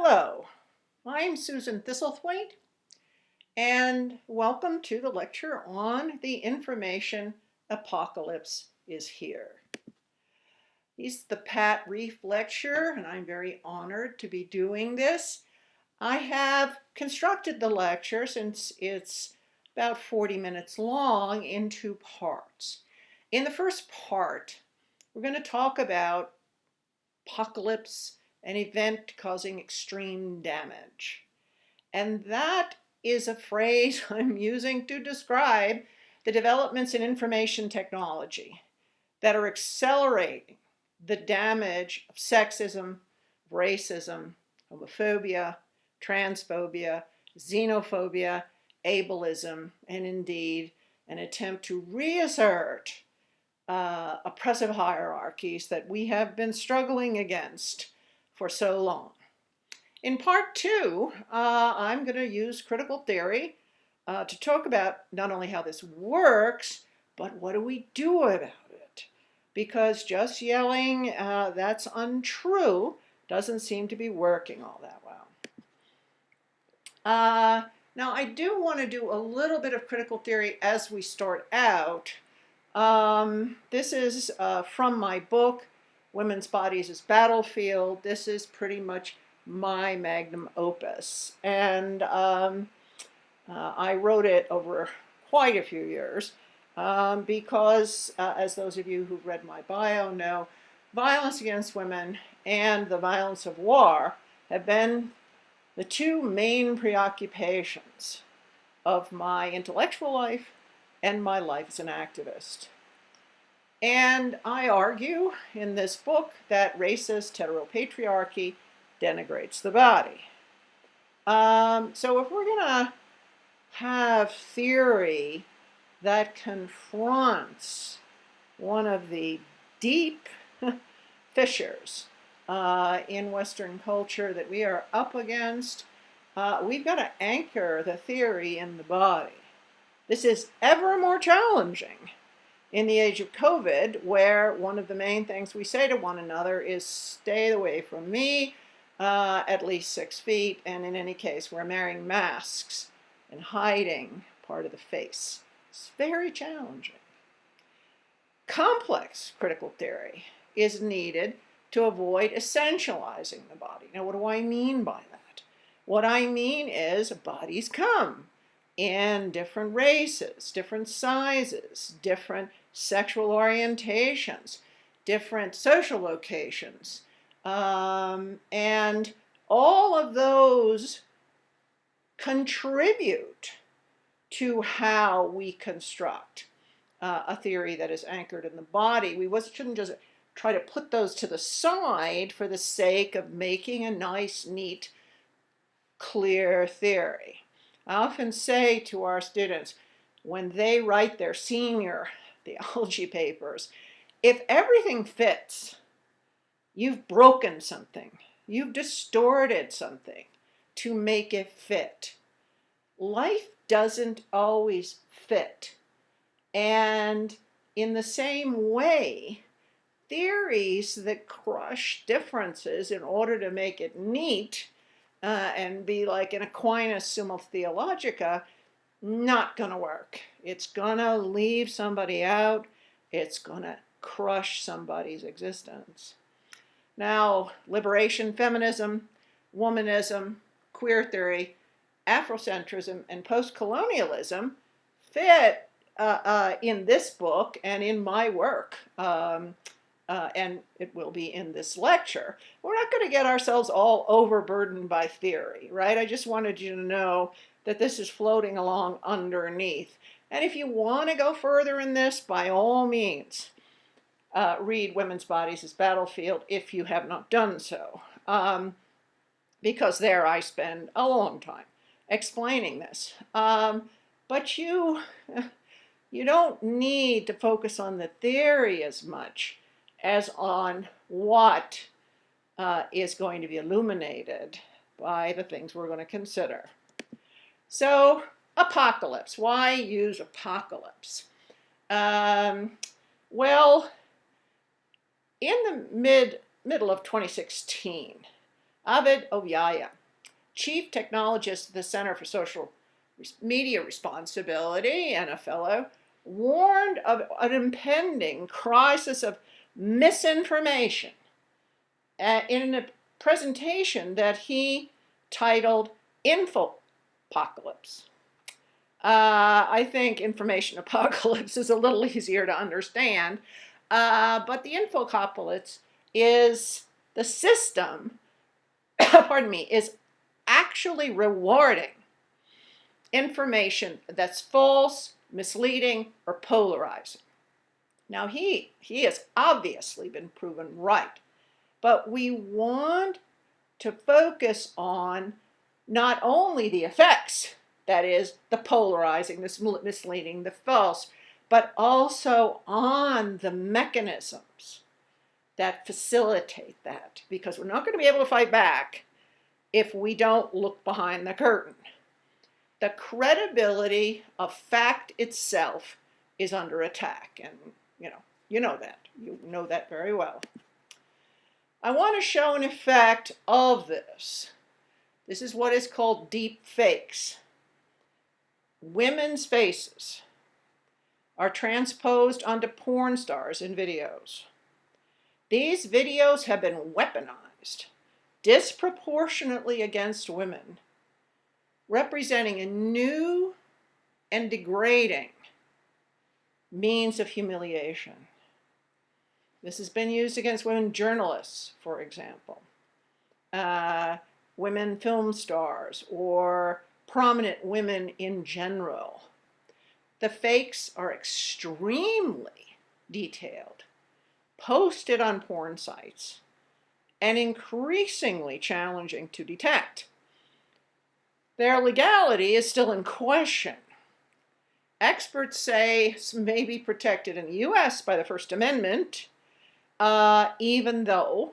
Hello, I'm Susan Thistlethwaite, and welcome to the lecture on the information apocalypse is here. This is the Pat Reif lecture, and I'm very honored to be doing this. I have constructed the lecture, since it's about 40 minutes long, in two parts. In the first part, we're going to talk about apocalypse, an event causing extreme damage. And that is a phrase I'm using to describe the developments in information technology that are accelerating the damage of sexism, racism, homophobia, transphobia, xenophobia, ableism, and indeed an attempt to reassert oppressive hierarchies that we have been struggling against for so long. In part two, I'm going to use critical theory to talk about not only how this works, but what do we do about it? Because just yelling, that's untrue, doesn't seem to be working all that well. Now, I do want to do a little bit of critical theory as we start out. This is from my book, Women's Bodies as Battlefield. This is pretty much my magnum opus. And I wrote it over quite a few years because, as those of you who've read my bio know, violence against women and the violence of war have been the two main preoccupations of my intellectual life and my life as an activist. And I argue in this book that racist heteropatriarchy denigrates the body. So if we're going to have theory that confronts one of the deep fissures in Western culture that we are up against, we've got to anchor the theory in the body. This is ever more challenging in the age of COVID, where one of the main things we say to one another is stay away from me, at least 6 feet, and in any case, we're wearing masks and hiding part of the face. It's very challenging. Complex critical theory is needed to avoid essentializing the body. Now, what do I mean by that? What I mean is bodies come in different races, different sizes, different sexual orientations, different social locations, and all of those contribute to how we construct a theory that is anchored in the body. We shouldn't just try to put those to the side for the sake of making a nice, neat, clear theory. I often say to our students, when they write their senior theology papers, if everything fits, you've broken something. You've distorted something to make it fit. Life doesn't always fit. And in the same way, theories that crush differences in order to make it neat and be like an Aquinas Summa Theologica, not going to work. It's going to leave somebody out. It's going to crush somebody's existence. Now, liberation, feminism, womanism, queer theory, Afrocentrism, and post-colonialism fit in this book and in my work. And it will be in this lecture. We're not going to get ourselves all overburdened by theory, right? I just wanted you to know that this is floating along underneath. And if you want to go further in this, by all means, read Women's Bodies as Battlefield if you have not done so. Because there I spend a long time explaining this. But you don't need to focus on the theory as much as on what is going to be illuminated by the things we're going to consider. So, apocalypse. Why use apocalypse? Well, in the middle of 2016, Abid Ovyaya, chief technologist at the Center for Social Media Responsibility and a fellow, warned of an impending crisis of misinformation in a presentation that he titled Infopocalypse. I think information apocalypse is a little easier to understand, but the infopocalypse is the system, pardon me, is actually rewarding information that's false, misleading, or polarizing. Now, he has obviously been proven right, but we want to focus on not only the effects, that is, the polarizing, the misleading, the false, but also on the mechanisms that facilitate that, because we're not going to be able to fight back if we don't look behind the curtain. The credibility of fact itself is under attack, and you know that very well. I want to show an effect of this. This is what is called deep fakes. Women's faces are transposed onto porn stars in videos. These videos have been weaponized disproportionately against women, representing a new and degrading means of humiliation. This has been used against women journalists, for example, women film stars, or prominent women in general. The fakes are extremely detailed, posted on porn sites, and increasingly challenging to detect. Their legality is still in question. Experts say some may be protected in the U.S. by the First Amendment, even though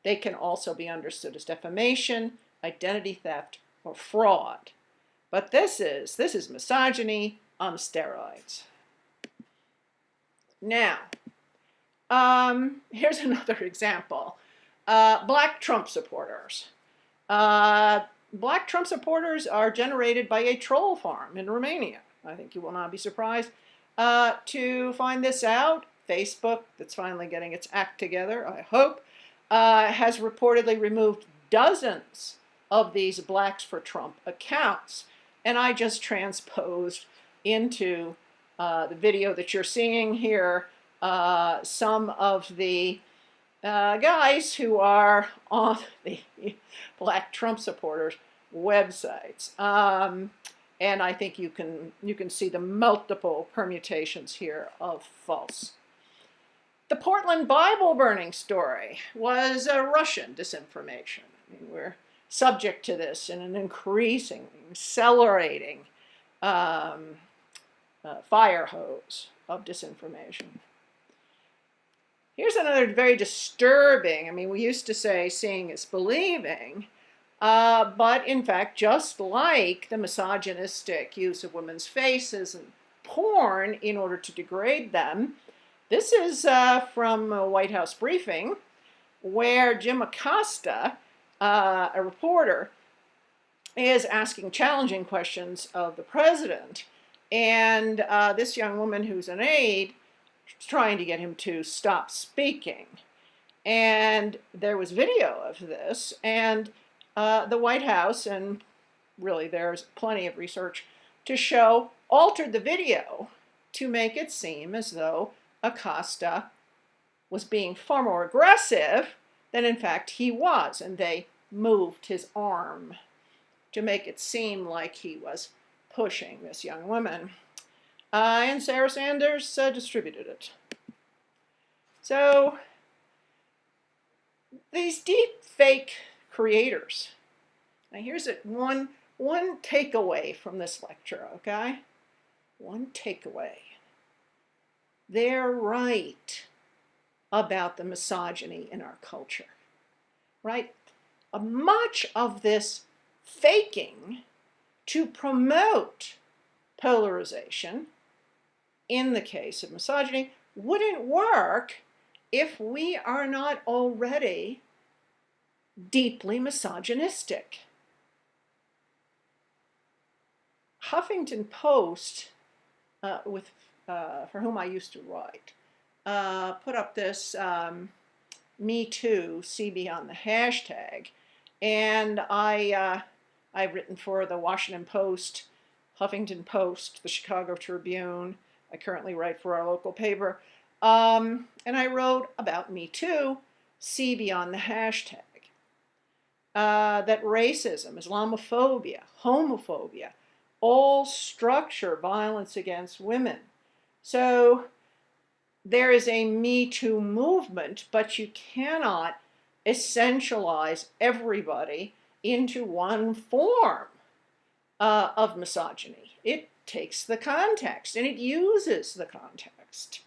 they can also be understood as defamation, identity theft, or fraud. But this is misogyny on steroids. Now, here's another example. Black Trump supporters. Black Trump supporters are generated by a troll farm in Romania. I think you will not be surprised to find this out. Facebook, that's finally getting its act together, I hope, has reportedly removed dozens of these Blacks for Trump accounts. And I just transposed into the video that you're seeing here some of the guys who are on the Black Trump supporters websites. And I think you can see the multiple permutations here of false. The Portland Bible burning story was a Russian disinformation. I mean, we're subject to this in an increasing, accelerating fire hose of disinformation. Here's another very disturbing, I mean, we used to say seeing is believing, but in fact, just like the misogynistic use of women's faces and porn in order to degrade them, this is from a White House briefing where Jim Acosta, a reporter, is asking challenging questions of the president. And this young woman who's an aide is trying to get him to stop speaking. And there was video of this, and the White House, and really there's plenty of research to show, altered the video to make it seem as though Acosta was being far more aggressive than in fact he was, and they moved his arm to make it seem like he was pushing this young woman. And Sarah Sanders distributed it. So these deep fake creators. Now here's it, one takeaway from this lecture, okay? One takeaway. They're right about the misogyny in our culture, right? Much of this faking to promote polarization, in the case of misogyny, wouldn't work if we are not already deeply misogynistic. Huffington Post, for whom I used to write, put up this Me Too, see beyond the hashtag, and I've written for the Washington Post, Huffington Post, the Chicago Tribune. I currently write for our local paper, and I wrote about Me Too, see beyond the hashtag. That racism, Islamophobia, homophobia, all structure violence against women. So there is a Me Too movement, but you cannot essentialize everybody into one form of misogyny. It takes the context and it uses the context.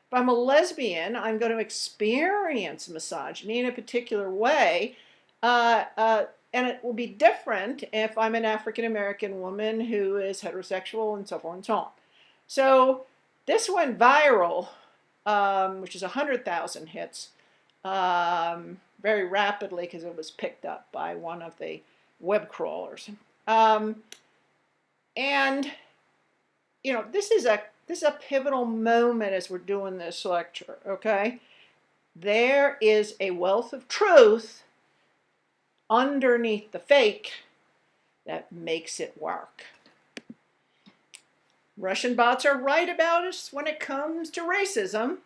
If I'm a lesbian, I'm going to experience misogyny in a particular way, and it will be different if I'm an African-American woman who is heterosexual and so forth and so on. So this went viral, which is 100,000 hits, very rapidly because it was picked up by one of the web crawlers. And, you know, this is a pivotal moment as we're doing this lecture, okay? There is a wealth of truth underneath the fake that makes it work. Russian bots are right about us when it comes to racism.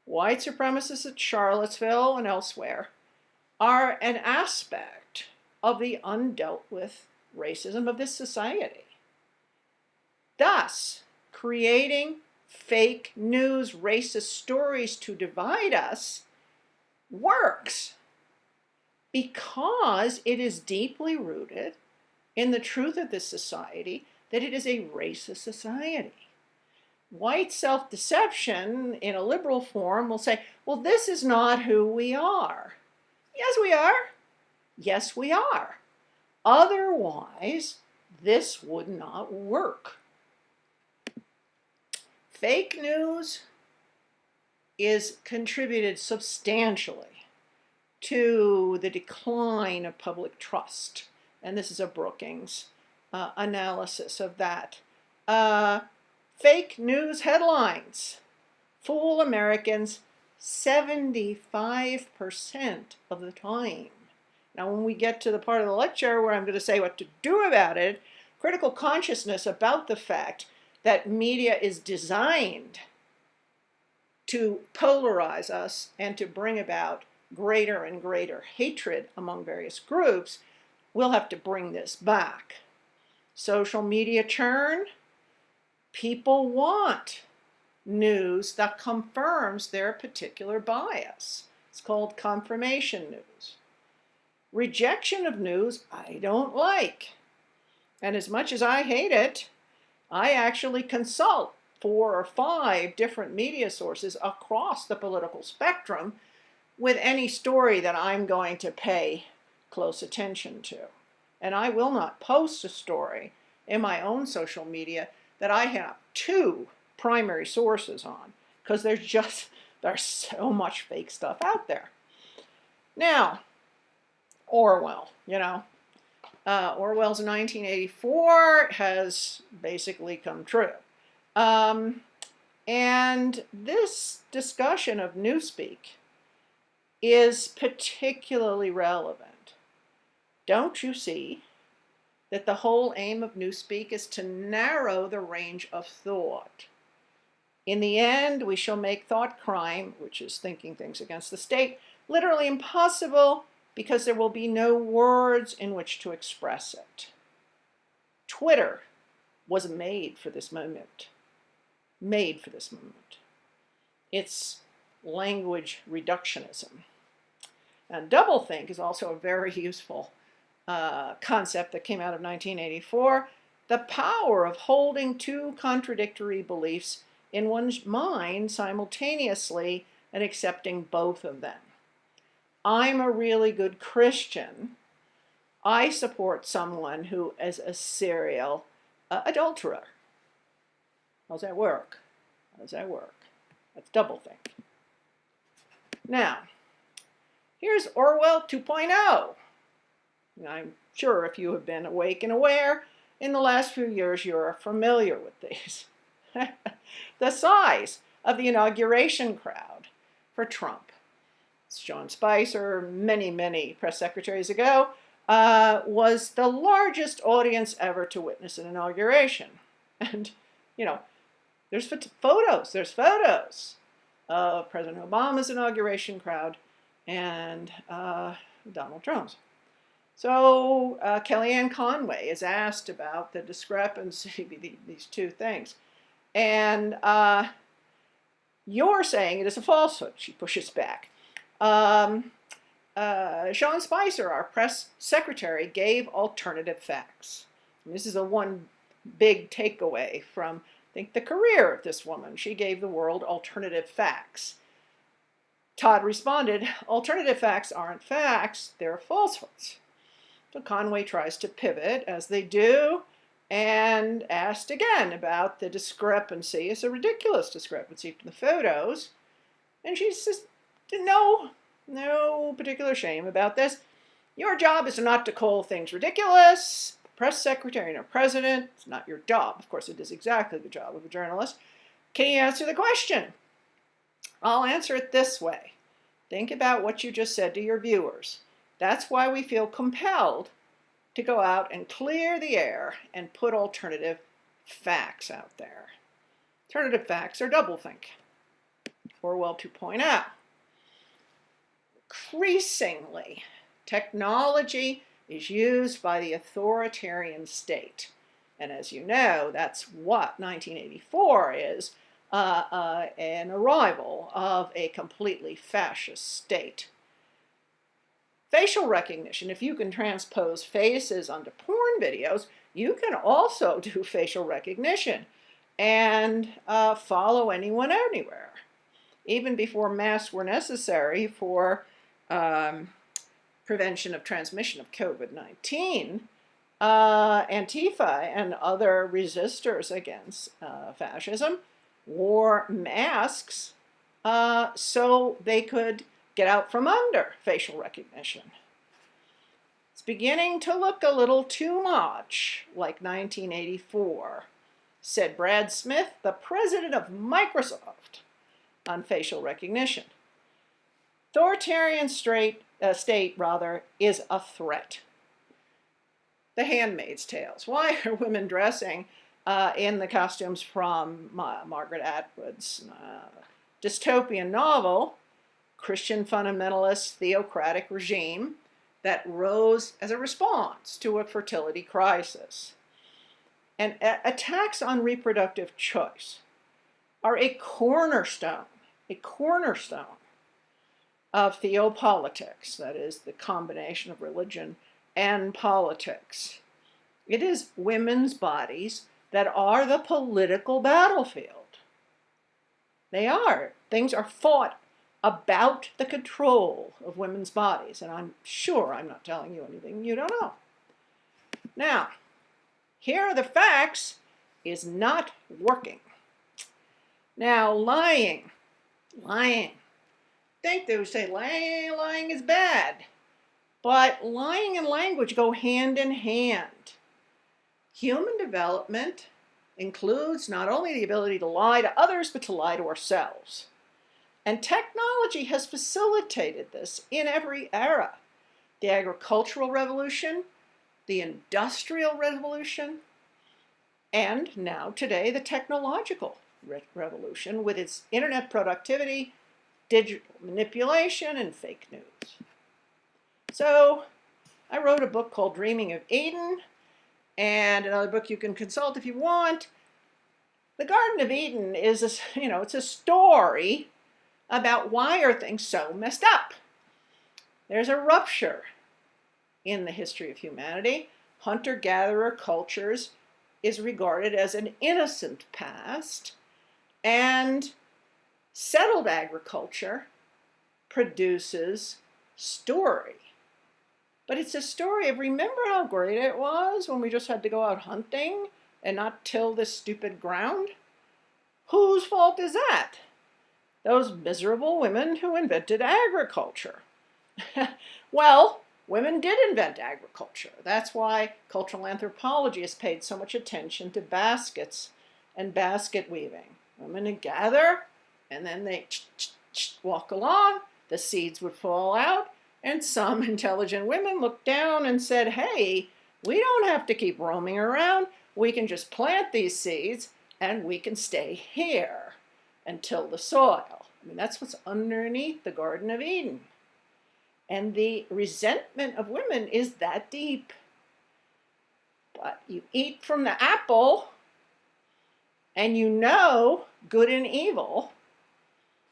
White supremacists at Charlottesville and elsewhere are an aspect of the undealt with racism of this society. Thus, creating fake news, racist stories to divide us works because it is deeply rooted in the truth of this society that it is a racist society. White self-deception in a liberal form will say, well, this is not who we are. Yes, we are. Yes, we are. Otherwise, this would not work. Fake news is contributed substantially to the decline of public trust. And this is a Brookings analysis of that. Fake news headlines fool Americans 75% of the time. Now, when we get to the part of the lecture where I'm going to say what to do about it, critical consciousness about the fact that media is designed to polarize us and to bring about greater and greater hatred among various groups, we'll have to bring this back. Social media churn. People want news that confirms their particular bias. It's called confirmation news. Rejection of news I don't like. And as much as I hate it, I actually consult 4 or 5 different media sources across the political spectrum with any story that I'm going to pay close attention to. And I will not post a story in my own social media that I have 2 primary sources on, because there's so much fake stuff out there. Now, Orwell, Orwell's 1984 has basically come true. And this discussion of newspeak is particularly relevant. Don't you see that the whole aim of newspeak is to narrow the range of thought? In the end, we shall make thought crime, which is thinking things against the state, literally impossible because there will be no words in which to express it. Twitter was made for this moment. Made for this moment. It's language reductionism. And doublethink is also a very useful concept that came out of 1984. The power of holding 2 contradictory beliefs in one's mind simultaneously and accepting both of them. I'm a really good Christian. I support someone who is a serial adulterer. How's that work? How does that work? That's doublethink. Now, Here's Orwell 2.0. I'm sure if you have been awake and aware in the last few years, you're familiar with these. The size of the inauguration crowd for Trump. Sean Spicer, many press secretaries ago, was the largest audience ever to witness an inauguration. And, you know, there's photos of President Obama's inauguration crowd and Donald Trump's. So Kellyanne Conway is asked about the discrepancy, these two things. And you're saying it is a falsehood, she pushes back. Sean Spicer, our press secretary, gave alternative facts. And this is a one big takeaway from, I think, the career of this woman. She gave the world alternative facts. Todd responded, alternative facts aren't facts, they're falsehoods. So Conway tries to pivot, as they do, and asked again about the discrepancy. It's a ridiculous discrepancy from the photos. And she says, no particular shame about this. Your job is not to call things ridiculous. Press secretary and a president, it's not your job. Of course, it is exactly the job of a journalist. Can you answer the question? I'll answer it this way. Think about what you just said to your viewers. That's why we feel compelled to go out and clear the air and put alternative facts out there. Alternative facts are doublethink. Orwell 2.0. Increasingly, technology is used by the authoritarian state. And as you know, that's what 1984 is, an arrival of a completely fascist state. Facial recognition, if you can transpose faces onto porn videos, you can also do facial recognition and follow anyone anywhere. Even before masks were necessary for prevention of transmission of COVID-19, Antifa and other resistors against fascism wore masks so they could get out from under facial recognition. It's beginning to look a little too much like 1984, said Brad Smith, the president of Microsoft, on facial recognition. Authoritarian state is a threat. The Handmaid's Tales. Why are women dressing in the costumes from Margaret Atwood's dystopian novel, Christian fundamentalist theocratic regime that rose as a response to a fertility crisis? And attacks on reproductive choice are a cornerstone of theopolitics, that is, the combination of religion and politics. It is women's bodies that are the political battlefield. They are. Things are fought about the control of women's bodies, and I'm sure I'm not telling you anything you don't know. Now, here are the facts is not working. Now, lying. I think they would say lying is bad, but lying and language go hand in hand. Human development includes not only the ability to lie to others, but to lie to ourselves. And technology has facilitated this in every era. The agricultural revolution, the industrial revolution, and now today the technological revolution with its internet productivity, digital manipulation, and fake news. So I wrote a book called Dreaming of Eden, and another book you can consult if you want. The Garden of Eden is it's a story about why are things so messed up. There's a rupture in the history of humanity. Hunter-gatherer cultures is regarded as an innocent past, and settled agriculture produces story. But it's a story of, remember how great it was when we just had to go out hunting and not till this stupid ground? Whose fault is that? Those miserable women who invented agriculture. Well, women did invent agriculture. That's why cultural anthropology has paid so much attention to baskets and basket weaving. Women would gather, and then they walk along, the seeds would fall out, and some intelligent women looked down and said, hey, we don't have to keep roaming around. We can just plant these seeds, and we can stay here and till the soil. I mean, that's what's underneath the Garden of Eden. And the resentment of women is that deep. But you eat from the apple, and you know good and evil,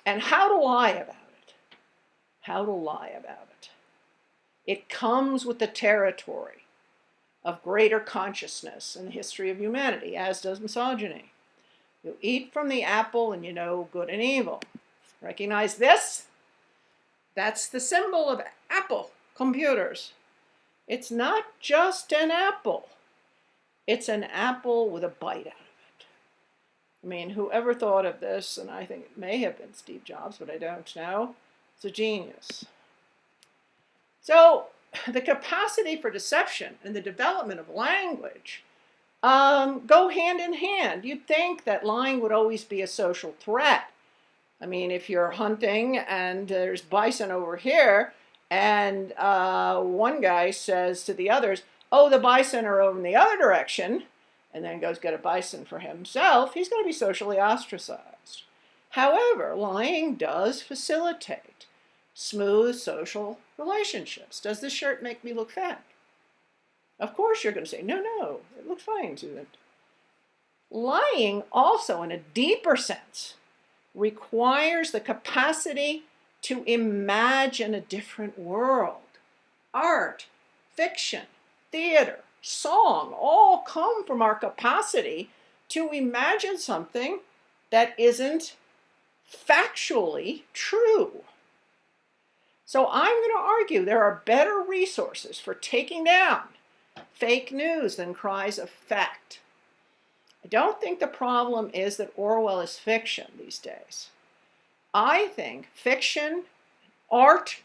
and how to lie about it. How to lie about it. It comes with the territory of greater consciousness in the history of humanity, as does misogyny. You eat from the apple and you know good and evil. Recognize this? That's the symbol of Apple computers. It's not just an apple. It's an apple with a bite out of it. I mean, whoever thought of this, and I think it may have been Steve Jobs, but I don't know, it's a genius. So the capacity for deception and the development of language go hand in hand. You'd think that lying would always be a social threat. I mean, if you're hunting and there's bison over here, and one guy says to the others, oh, the bison are over in the other direction, and then goes get a bison for himself, he's going to be socially ostracized. However, lying does facilitate smooth social relationships. Does this shirt make me look fat? Of course you're going to say, no, no, it looks fine, Susan. Lying also, in a deeper sense, requires the capacity to imagine a different world. Art, fiction, theater, song all come from our capacity to imagine something that isn't factually true. So I'm going to argue there are better resources for taking down fake news than cries of fact. I don't think the problem is that Orwell is fiction these days. I think fiction, art,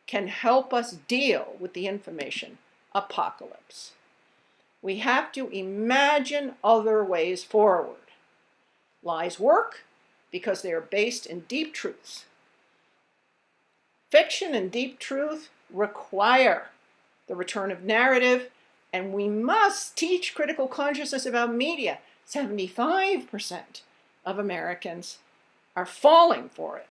can help us deal with the information apocalypse. We have to imagine other ways forward. Lies work because they are based in deep truths. Fiction and deep truth require the return of narrative, and we must teach critical consciousness about media. 75% of Americans are falling for it.